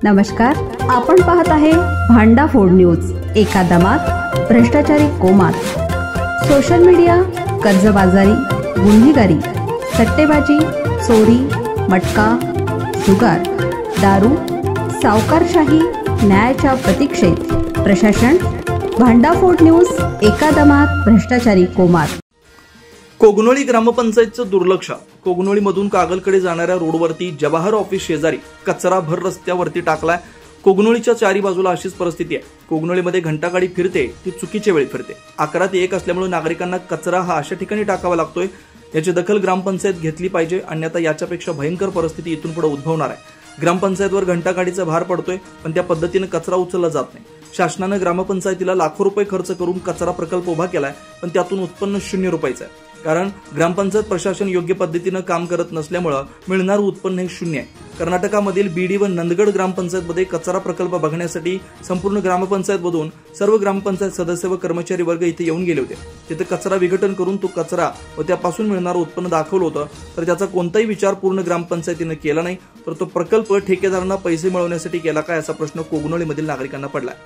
नमस्कार, आपण पाहत आहे भांडाफोड न्यूज। एका दमात भ्रष्टाचारी कोमात, सोशल मीडिया, कर्जबाजारी, गुन्हेगारी, सट्टेबाजी, चोरी, मटका, जुगार, दारू, सावकारशाही, न्यायाच्या प्रतीक्षेत प्रशासन। भांडाफोड न्यूज, एका दमात भ्रष्टाचारी कोमात। कोगनोळी ग्रामपंचायतचं दुर्लक्ष। कोगनोळीमधून कागलकडे जाणाऱ्या रोडवरती जवाहर ऑफिस शेजारी कचरा भर रस्त्यावरती टाकलाय। कोगनोळीच्या चारी बाजूला अशीच परिस्थिती आहे। कोगनोळीमध्ये घंटागाडी फिरते, ती चुकीच्या वेळी फिरते। 11 ते 1 असल्यामुळे नागरिकांना कचरा हा अशा ठिकाणी टाकावा लागतोय। याची दखल ग्रामपंचायत घेतली पाहिजे, अन्यथा याच्यापेक्षा भयंकर परिस्थिती इथून पुढे उद्भवणार आहे। ग्रामपंचायतवर घंटागाडीचा भार पडतोय, पण त्या पद्धतीने कचरा उचलला जात नाही। शासनाने ग्रामपंचायतीला लाखो रुपये खर्च करून कचरा प्रकल्प उभा केलाय, पण त्यातून उत्पन्न 0 रुपयाचं आहे। कारण ग्रामपंचायत प्रशासन योग्य पद्धतीने काम करत नसल्यामुळे मिळणारं उत्पन्न हे 0 आहे। कर्नाटकामधील बीडी व नंदगड ग्रामपंचायतमध्ये कचरा प्रकल्प बघण्यासाठी संपूर्ण ग्रामपंचायतमधून सर्व ग्रामपंचायत सदस्य व कर्मचारी वर्ग इथे येऊन गेले होते। तिथे कचरा विघटन करून तो कचरा व त्यापासून मिळणारं उत्पन्न दाखवलं होतं, तर त्याचा कोणताही विचार पूर्ण ग्रामपंचायतीने केला नाही। तर तो प्रकल्प ठेकेदारांना पैसे मिळवण्यासाठी केला काय, असा प्रश्न कोगनोळीमधील नागरिकांना पडलाय।